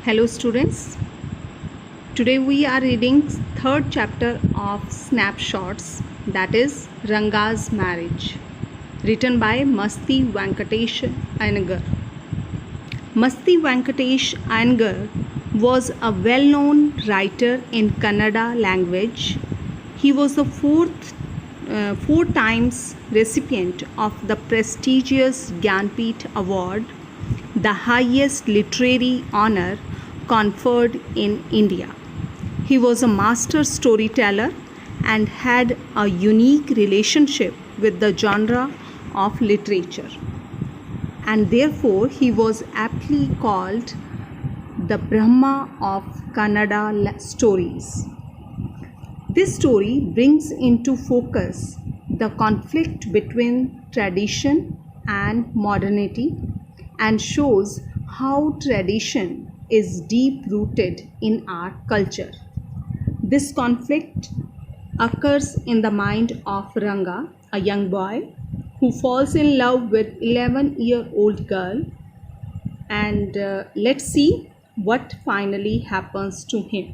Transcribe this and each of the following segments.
Hello students, today we are reading third chapter of Snapshots, that is Ranga's Marriage, written by Masti Venkatesh Iyengar. Masti Venkatesh Iyengar was a well-known writer in Kannada language. He was the four times recipient of the prestigious Gyanpith Award, the highest literary honor conferred in India. He was a master storyteller and had a unique relationship with the genre of literature, and therefore he was aptly called the Brahma of Kannada stories. This story brings into focus the conflict between tradition and modernity and shows how tradition is deep rooted in our culture. This conflict occurs in the mind of Ranga, a young boy who falls in love with 11-year-old girl, and let's see what finally happens to him.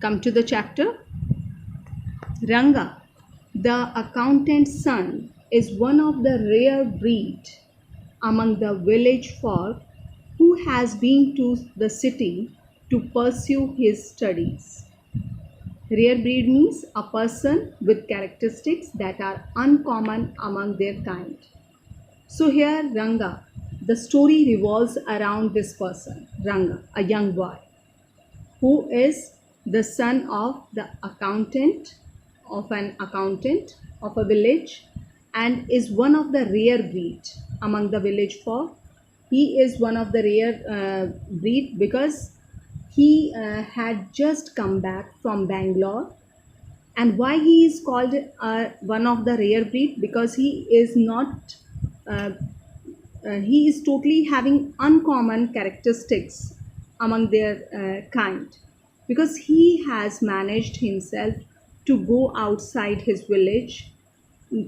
Come to the chapter. Ranga, the accountant's son, is one of the rare breed among the village folk who has been to the city to pursue his studies. Rare breed means a person with characteristics that are uncommon among their kind. So here Ranga, the story revolves around this person, Ranga, a young boy, who is the son of the accountant of an accountant of a village and is one of the rare breed among the village folk. He is one of the rare breed because he had just come back from Bangalore. And why he is called one of the rare breed? Because he is not uh, he is totally having uncommon characteristics among their kind, because he has managed himself to go outside his village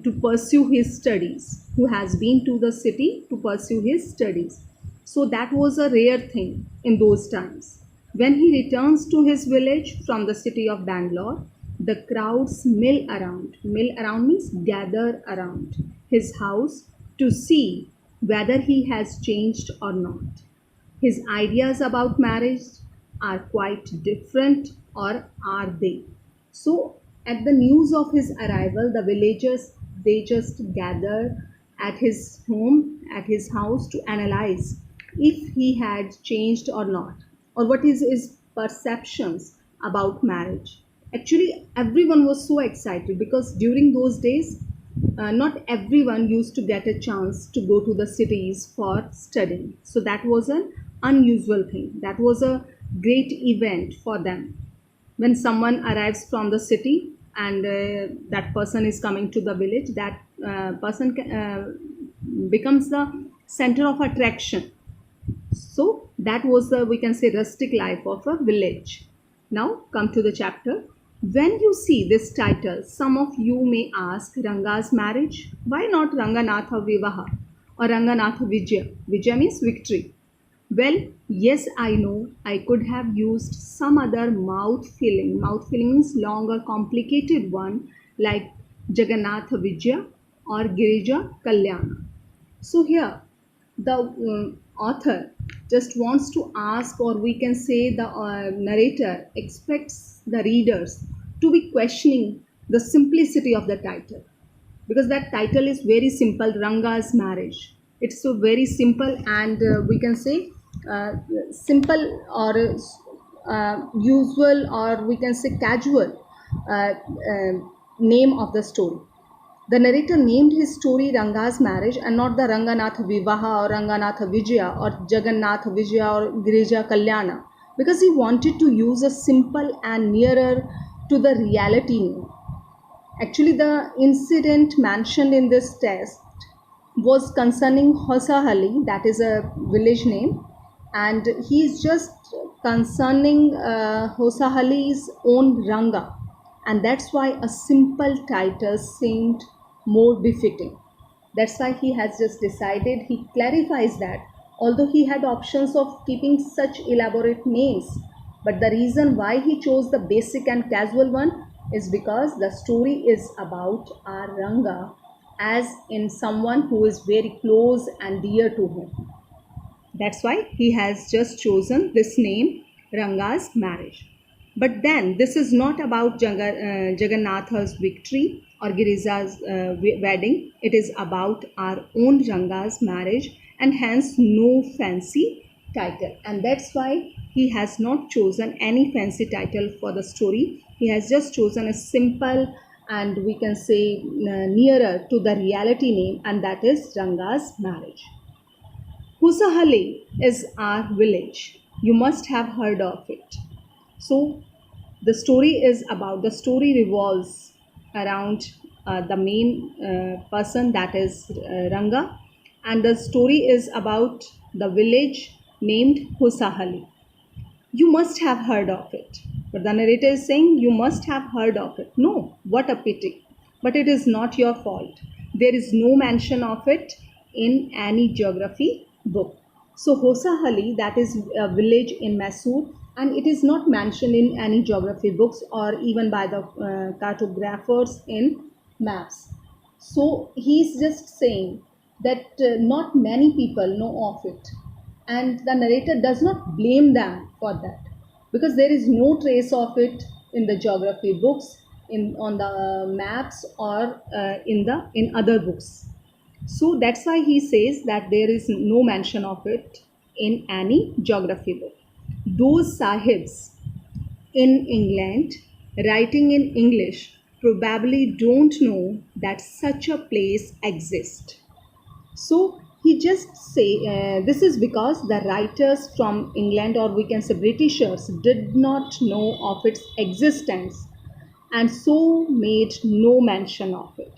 to pursue his studies, who has been to the city to pursue his studies. So that was a rare thing in those times. When he returns to his village from the city of Bangalore, the crowds mill around. Mill around means gather around his house to see whether he has changed or not. His ideas about marriage are quite different, or are they? So at the news of his arrival, the villagers, they just gather at his home, at his house, to analyze if he had changed or not, or what is his perceptions about marriage. Actually, everyone was so excited because during those days, not everyone used to get a chance to go to the cities for studying. So that was an unusual thing. That was a great event for them. When someone arrives from the city and that person is coming to the village, that person becomes the center of attraction. So that was the, we can say, rustic life of a village. Now come to the chapter. When you see this title, some of you may ask, Ranga's marriage? Why not Ranganatha Vivaha or Ranganatha Vijaya? Vijaya means victory. Well, yes, I know I could have used some other mouth-filling. Mouth-filling means long or complicated one like Jagannatha Vijaya or Girija Kalyana. So here, the author just wants to ask, or we can say the narrator expects the readers to be questioning the simplicity of the title, because that title is very simple, Ranga's marriage. It's so very simple, and we can say simple, or usual, or we can say casual name of the story. The narrator named his story Ranga's marriage and not the Ranganatha Vivaha or Ranganatha Vijaya or Jagannath Vijaya or Girija Kalyana, because he wanted to use a simple and nearer to the reality name. Actually, the incident mentioned in this text was concerning Hosahalli, that is a village name, and he is just concerning Hosahalli's own Ranga, and that's why a simple title seemed more befitting. That's why he has just decided, he clarifies that although he had options of keeping such elaborate names. But the reason why he chose the basic and casual one is because the story is about our Ranga, as in someone who is very close and dear to him. That's why he has just chosen this name, Ranga's marriage. But then this is not about Jagannatha's victory or Girija's wedding. It is about our own Ranga's marriage, and hence no fancy title. And that's why he has not chosen any fancy title for the story. He has just chosen a simple and we can say nearer to the reality name, and that is Ranga's marriage. Husahali is our village. You must have heard of it. So, the story revolves around the main person, that is Ranga, and the story is about the village named Husahali. You must have heard of it. But the narrator is saying, you must have heard of it. No, what a pity. But it is not your fault. There is no mention of it in any geography book. So Hosahali, that is a village in Mysore, and it is not mentioned in any geography books or even by the cartographers in maps. So he is just saying that not many people know of it, and the narrator does not blame them for that, because there is no trace of it in the geography books, in on the maps, or in other books. So that's why he says that there is no mention of it in any geography book. Those sahibs in England writing in English probably don't know that such a place exists. So he just say this is because the writers from England, or we can say Britishers, did not know of its existence and so made no mention of it.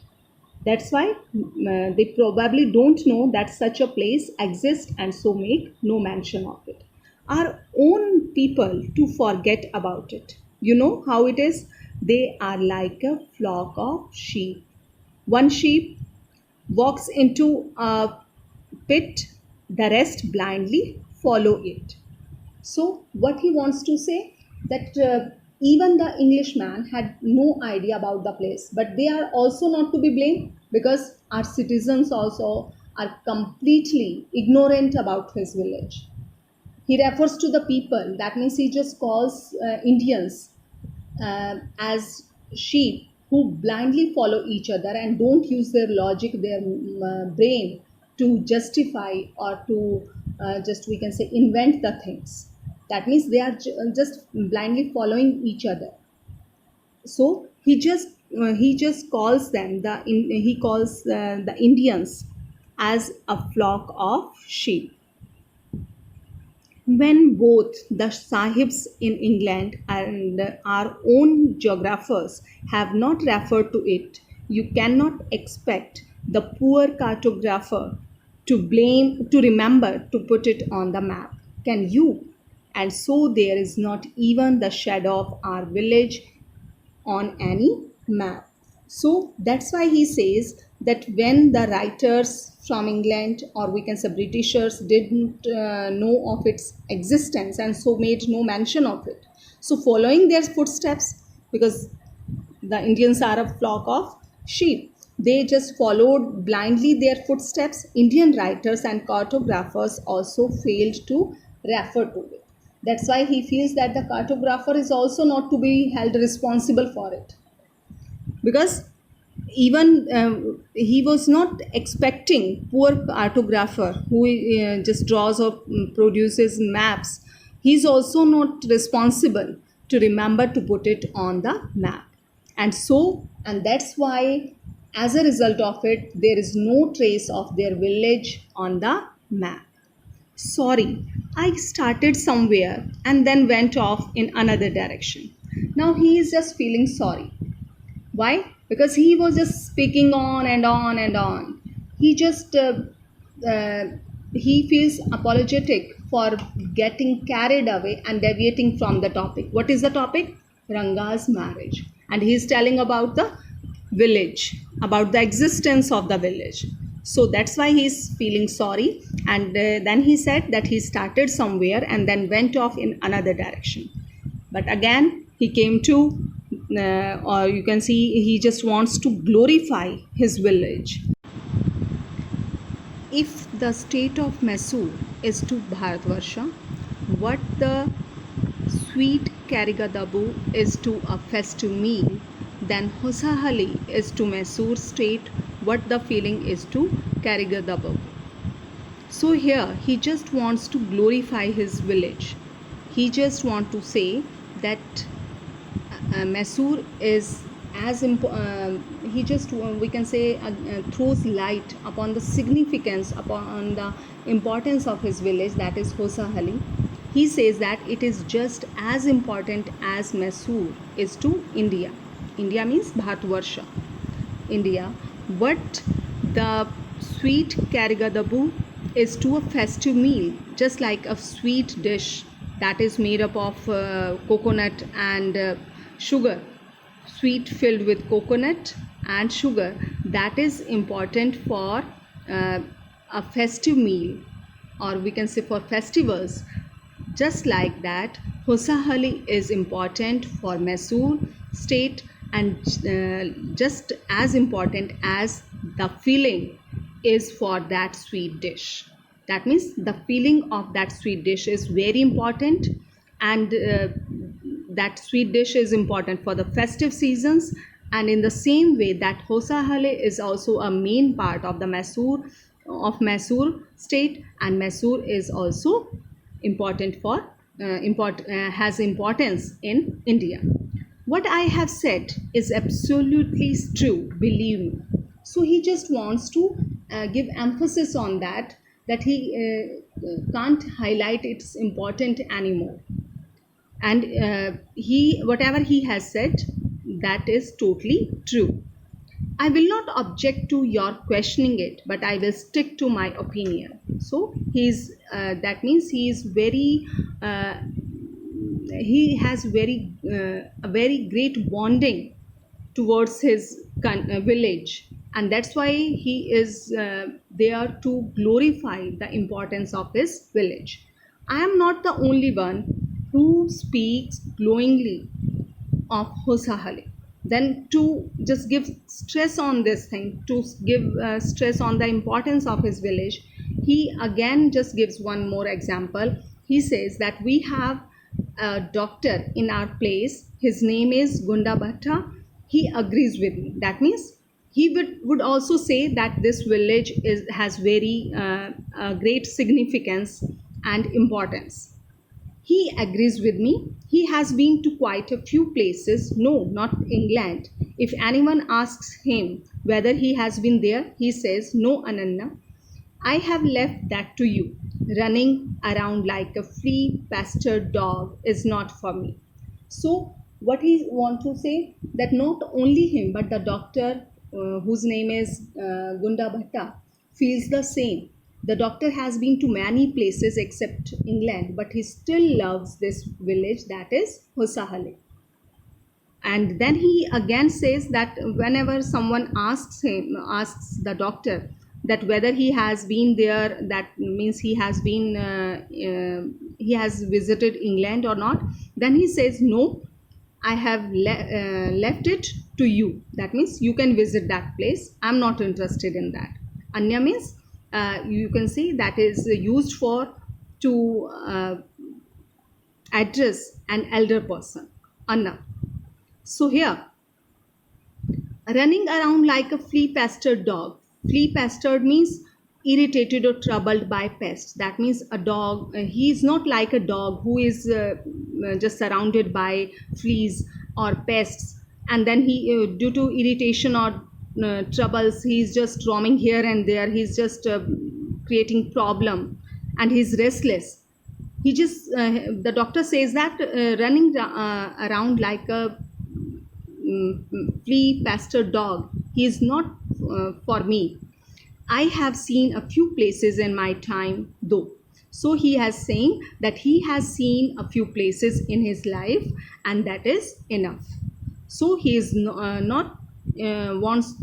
That's why they probably don't know that such a place exists and so make no mention of it. Our own people to forget about it. You know how it is? They are like a flock of sheep. One sheep walks into a pit, the rest blindly follow it. So, what he wants to say, that even the Englishman had no idea about the place, but they are also not to be blamed, because our citizens also are completely ignorant about his village. He refers to the people, that means he just calls Indians as sheep who blindly follow each other and don't use their logic, their brain to justify or to just we can say invent the things. That means they are just blindly following each other. So he just calls them he calls the Indians as a flock of sheep. When both the sahibs in England and our own geographers have not referred to it, you cannot expect the poor cartographer to remember to put it on the map. Can you? And so there is not even the shadow of our village on any map. So that's why he says that when the writers from England, or we can say Britishers, didn't know of its existence and so made no mention of it. So following their footsteps, because the Indians are a flock of sheep, they just followed blindly their footsteps. Indian writers and cartographers also failed to refer to it. That's why he feels that the cartographer is also not to be held responsible for it, because even he was not expecting poor cartographer who just draws or produces maps. He's also not responsible to remember to put it on the map, and that's why as a result of it there is no trace of their village on the map. Sorry, I started somewhere and then went off in another direction. Now he is just feeling sorry. Why? Because he was just speaking on and on and on. He just uh, he feels apologetic for getting carried away and deviating from the topic. What is the topic? Ranga's marriage, and he is telling about the village, about the existence of the village. So that's why he's feeling sorry. And then he said that he started somewhere and then went off in another direction. But again he came to, or you can see, he just wants to glorify his village. If the state of Mysore is to Bharatvarsha, what the sweet Karigadabu is to a festive meal, then Hosahali is to Mysore state what the feeling is to Karigadabu. So here he just wants to glorify his village. He just want to say that Mysore is as he just we can say throws light upon the significance, upon the importance of his village, that is Hosahali. He says that it is just as important as Mysore is to India. India means Bharatvarsha, India. But the sweet Karigadabu is to a festive meal, just like a sweet dish that is made up of coconut and sugar, sweet filled with coconut and sugar, that is important for a festive meal, or we can say for festivals. Just like that, Hosahali is important for Mysore state, and just as important as the feeling is for that sweet dish. That means the feeling of that sweet dish is very important, and that sweet dish is important for the festive seasons. And in the same way, that Hosahale is also a main part of the Mysore state, and Mysore is also important for has importance in India. What I have said is absolutely true, believe me. So he just wants to give emphasis on that, that he can't highlight its important anymore. And he, whatever he has said, that is totally true. I will not object to your questioning it, but I will stick to my opinion. So he's that means he is very he has a very great bonding towards his village, and that's why he is there to glorify the importance of his village. I am not the only one who speaks glowingly of Hosahali. Then to just give stress on this thing, to give stress on the importance of his village, he again just gives one more example. He says that we have a doctor in our place. His name is Gunda Bhatta. He agrees with me. That means he would also say that this village has very great significance and importance. He agrees with me. He has been to quite a few places. No, not England. If anyone asks him whether he has been there, he says, "No, Ananya, I have left that to you. Running around like a free pastured dog is not for me." So, what he want to say, that not only him but the doctor, whose name is Gunda Bhatta, feels the same. The doctor has been to many places except England, but he still loves this village, that is Hosahale. And then he again says that whenever someone asks the doctor that whether he has been there, that means he has been he has visited England or not, then he says, "No, I have left it to you." That means you can visit that place. I'm not interested in that. Anya means you can see that is used for to address an elder person. Anna. So here, running around like a flea pestered dog. Flea pestered means irritated or troubled by pests. That means a dog, he is not like a dog who is just surrounded by fleas or pests, and then he, due to irritation or troubles, he is just roaming here and there, he's just creating problem, and he's restless. He just the doctor says that running around like a flea pester dog, he is not for me. I have seen a few places in my time though. So he has saying that he has seen a few places in his life, and that is enough. So he is not wants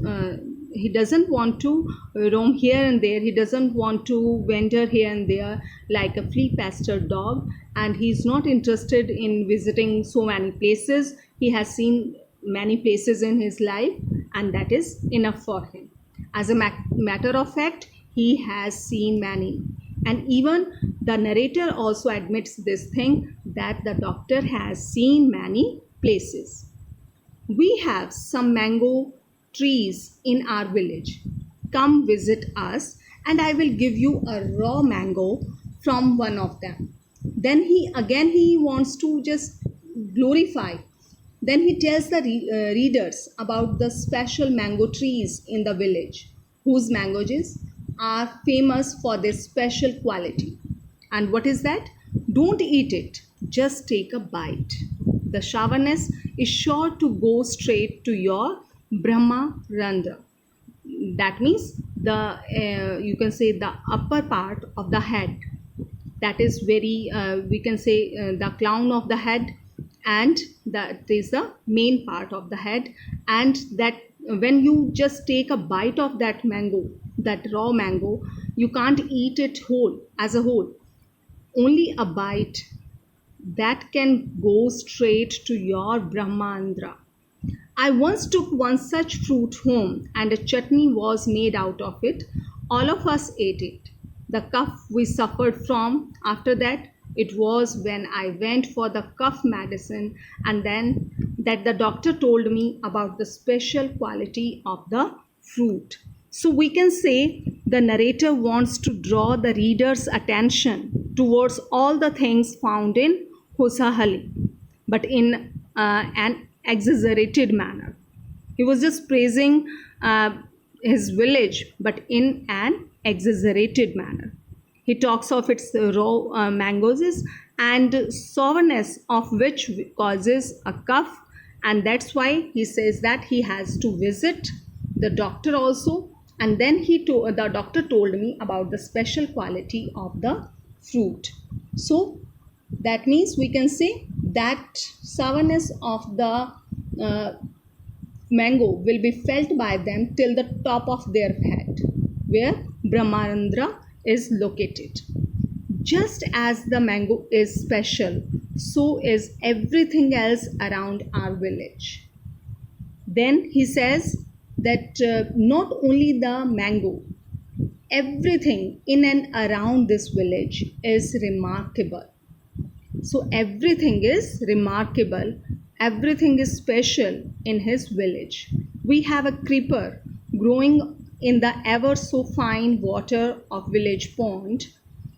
he doesn't want to roam here and there. He doesn't want to wander here and there like a flea pester dog, and he's not interested in visiting so many places. He has seen many places in his life, and that is enough for him. As a matter of fact, he has seen many. And even the narrator also admits this thing, that the doctor has seen many places. We have some mango trees in our village. Come visit us, and I will give you a raw mango from one of them. Then he wants to just glorify. Then he tells the readers about the special mango trees in the village, whose mangoes are famous for their special quality. And what is that? Don't eat it, just take a bite. The Shravaness is sure to go straight to your Brahma Randra. That means you can say the upper part of the head. That is very, we can say the crown of the head, and that is the main part of the head. And that when you just take a bite of that mango, that raw mango, you can't eat it whole as a whole. Only a bite that can go straight to your Brahmandra. I once took one such fruit home, and a chutney was made out of it. All of us ate it. The cough we suffered from after that, it was when I went for the cough medicine, and then that the doctor told me about the special quality of the fruit. So we can say the narrator wants to draw the reader's attention towards all the things found in Hosahali, but in an exaggerated manner. He was just praising his village, but in an exaggerated manner. He talks of its raw mangoes and sourness of which causes a cough, and that's why he says that he has to visit the doctor also. And then the doctor told me about the special quality of the fruit. So that means we can say that sourness of the mango will be felt by them till the top of their head, where Brahmarandra is located. Just as the mango is special, so is everything else around our village. Then he says that not only the mango, everything in and around this village is remarkable. So everything is remarkable, everything is special in his village. We have a creeper growing in the ever so fine water of village pond.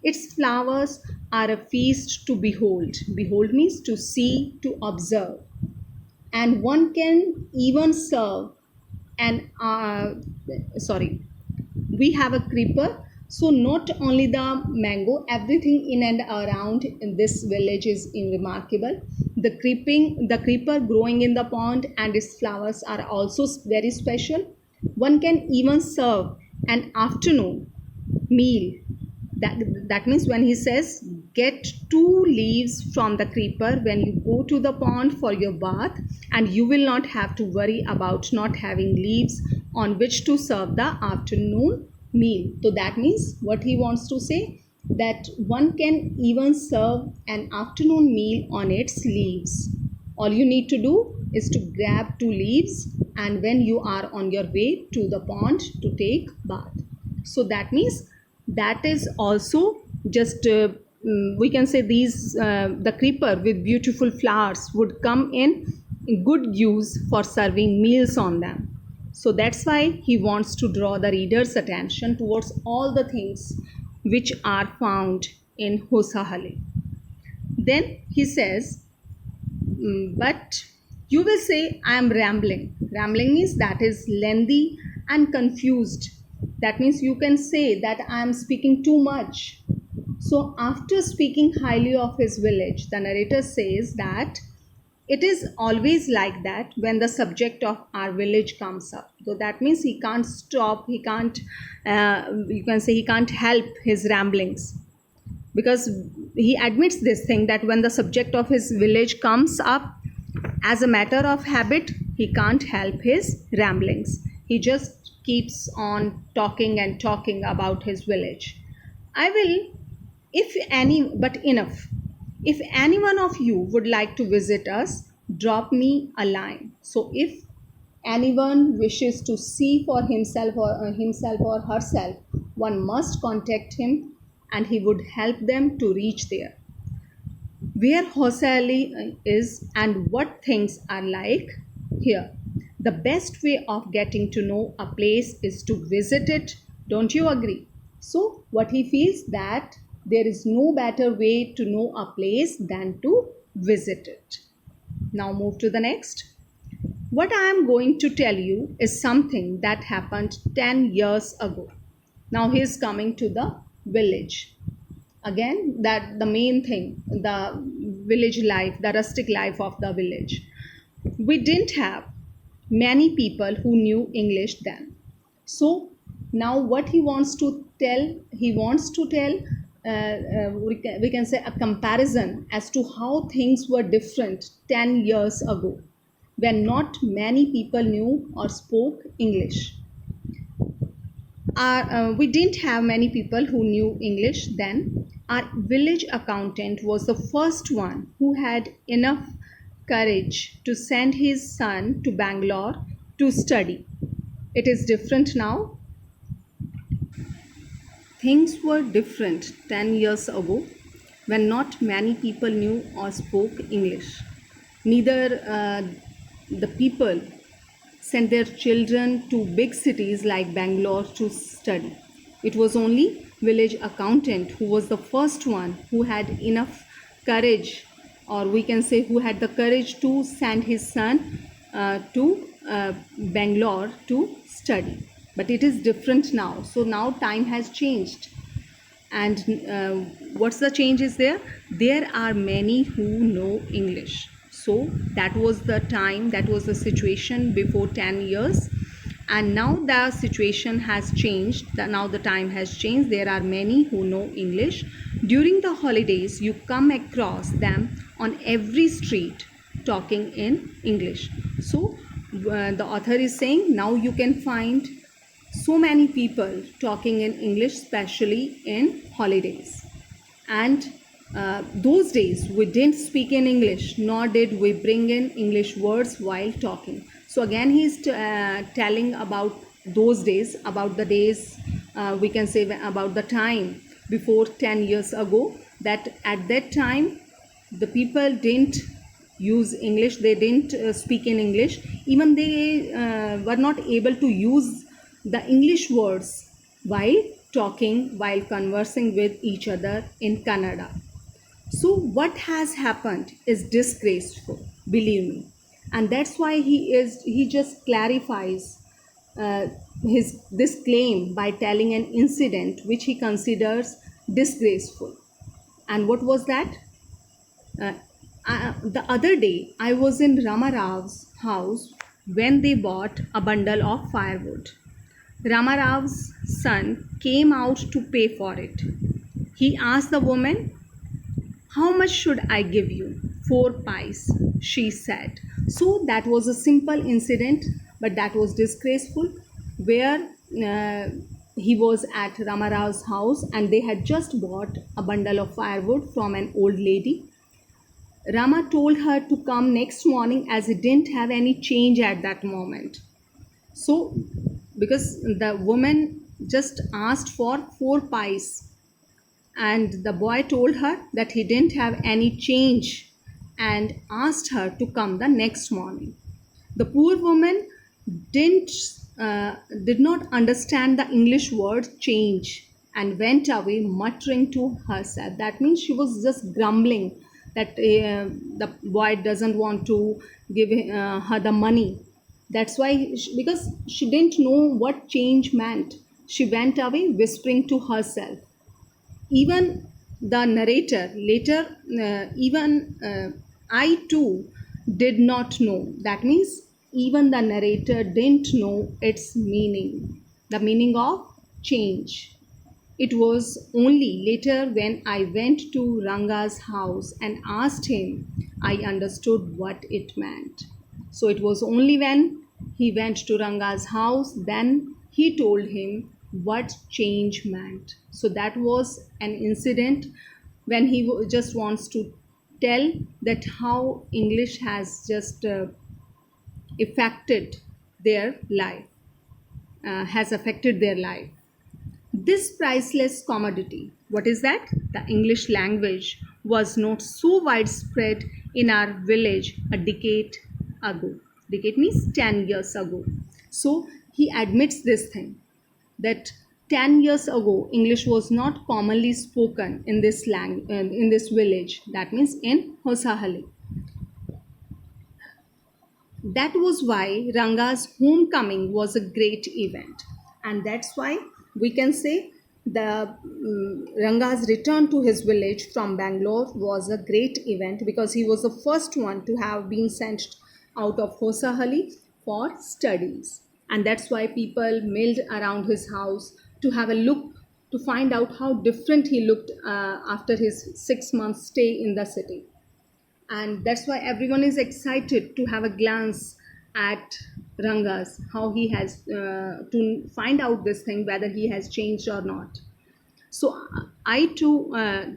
Its flowers are a feast to behold. Behold means to see, to observe. And one can even serve we have a creeper. So not only the mango, everything in and around in this village is remarkable. The creeper growing in the pond and its flowers are also very special. One can even serve an afternoon meal. That means when he says get 2 leaves from the creeper when you go to the pond for your bath, and you will not have to worry about not having leaves on which to serve the afternoon meal. So that means what he wants to say, that one can even serve an afternoon meal on its leaves. All you need to do is to grab 2 leaves, and when you are on your way to the pond to take bath. So that means that is also just we can say these the creeper with beautiful flowers would come in good use for serving meals on them. So that's why he wants to draw the reader's attention towards all the things which are found in Hosahali. Then he says, but you will say I am rambling. Rambling means that is lengthy and confused. That means you can say that I am speaking too much. So after speaking highly of his village, the narrator says that it is always like that when the subject of our village comes up. So that means he can't stop, he can't, you can say he can't help his ramblings. Because he admits this thing that when the subject of his village comes up, as a matter of habit, he can't help his ramblings. He just keeps on talking and talking about his village. I will, if any, but enough. If any one of you would like to visit us, drop me a line. So if anyone wishes to see for himself or herself, one must contact him and he would help them to reach there. Where Hosali is and what things are like here. The best way of getting to know a place is to visit it. Don't you agree? So, what he feels that there is no better way to know a place than to visit it. Now, move to the next. What I am going to tell you is something that happened 10 years ago. Now, he is coming to the village again, that the main thing, the village life, the rustic life of the village. We didn't have many people who knew English then. So now what he wants to tell, we can say a comparison as to how things were different 10 years ago when not many people knew or spoke English. We didn't have many people who knew English then. Our village accountant was the first one who had enough courage to send his son to Bangalore to study. It is different now. Things were different 10 years ago when not many people knew or spoke English. Neither the people sent their children to big cities like Bangalore to study. It was only village accountant who was the first one who had enough courage, or we can say who had the courage to send his son to Bangalore to study. But it is different now. So now time has changed. And what's the change is there? There are many who know English. So that was the time, that was the situation before 10 years. And now the situation has changed. Now the time has changed. There are many who know English. During the holidays, you come across them on every street talking in English. So the author is saying now you can find so many people talking in English, especially in holidays. And those days we didn't speak in English, nor did we bring in English words while talking. So again, he's telling about those days, about the days, we can say about the time before 10 years ago, that at that time the people didn't use English, they didn't speak in English, even they were not able to use the English words while talking, while conversing with each other in Kannada. So what has happened is disgraceful, believe me, and that's why he just clarifies uh, his this claim by telling an incident which he considers disgraceful. And what was that? Uh, the other day, I was in Ramarav's house when they bought a bundle of firewood. Ramarav's son came out to pay for it. He asked the woman, "How much should I give you?" "Four pies," she said. So that was a simple incident, but that was disgraceful, where he was at Ramarav's house and they had just bought a bundle of firewood from an old lady. Rama told her to come next morning as he didn't have any change at that moment. So, because the woman just asked for four pies, and the boy told her that he didn't have any change and asked her to come the next morning. The poor woman didn't did not understand the English word change and went away muttering to herself. That means she was just grumbling that the boy doesn't want to give her the money. That's why, because she didn't know what change meant, she went away whispering to herself. Even the narrator later, even I too did not know. That means even the narrator didn't know its meaning, the meaning of change. It was only later when I went to Ranga's house and asked him I understood what it meant. So it was only when he went to Ranga's house then he told him what change meant. So that was an incident when he just wants to tell that how English has just affected their life, has affected their life. This priceless commodity, what is that? The English language was not so widespread in our village a decade ago. Decade means 10 years ago. So he admits this thing that 10 years ago English was not commonly spoken in this in this village, that means in Hosahali. That was why Ranga's homecoming was a great event, and that's why we can say the Ranga's return to his village from Bangalore was a great event because he was the first one to have been sent out of Hosahali for studies, and that's why people milled around his house to have a look, to find out how different he looked after his 6 months stay in the city. And that's why everyone is excited to have a glance at Rangas, how he has to find out this thing whether he has changed or not. So I too,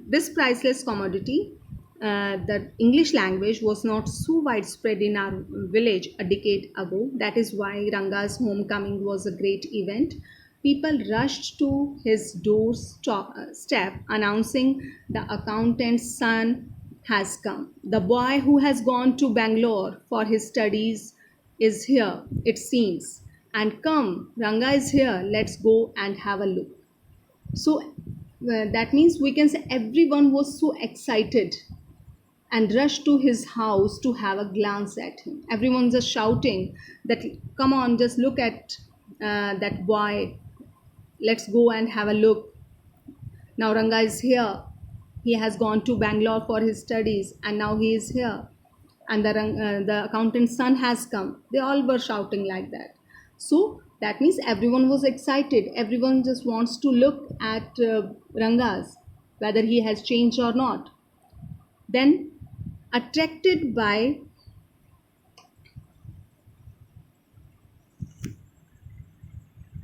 this priceless commodity, the English language was not so widespread in our village a decade ago. That is why Ranga's homecoming was a great event. People rushed to his doorstep announcing the accountant's son has come. The boy who has gone to Bangalore for his studies is here, it seems. And come, Ranga is here. Let's go and have a look. So that means we can say everyone was so excited and rushed to his house to have a glance at him. Everyone's just shouting that, come on, just look at that boy. Let's go and have a look. Now Ranga is here. He has gone to Bangalore for his studies and now he is here. And the accountant's son has come. They all were shouting like that. So that means everyone was excited. Everyone just wants to look at Rangas, whether he has changed or not. Then, attracted by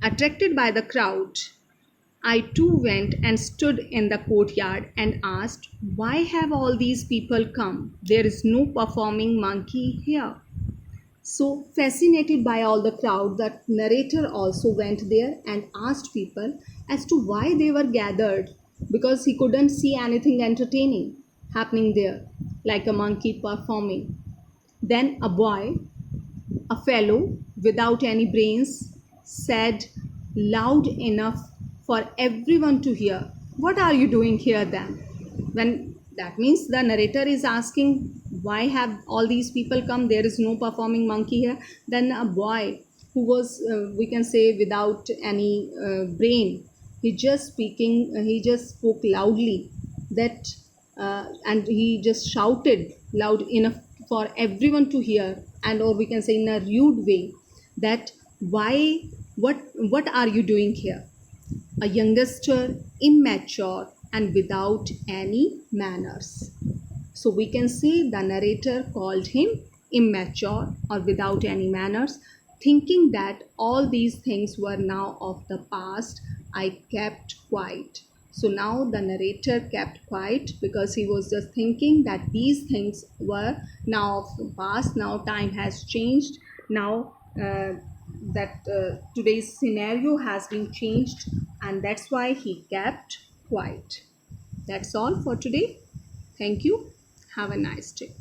attracted by the crowd, I too went and stood in the courtyard and asked, why have all these people come? There is no performing monkey here. So, fascinated by all the crowd, the narrator also went there and asked people as to why they were gathered because he couldn't see anything entertaining happening there, like a monkey performing. Then a boy, a fellow without any brains, said loud enough for everyone to hear, what are you doing here then? When that means the narrator is asking, why have all these people come? There is no performing monkey here. Then a boy who was, we can say, without any brain, he just spoke loudly that, and he just shouted loud enough for everyone to hear, and or we can say in a rude way that why what are you doing here? A youngster, immature and without any manners. So we can say the narrator called him immature or without any manners, thinking that all these things were now of the past. I kept quiet. So now the narrator kept quiet because he was just thinking that these things were now of the past. Now time has changed. Now that today's scenario has been changed, and that's why he kept quiet. That's all for today. Thank you. Have a nice day.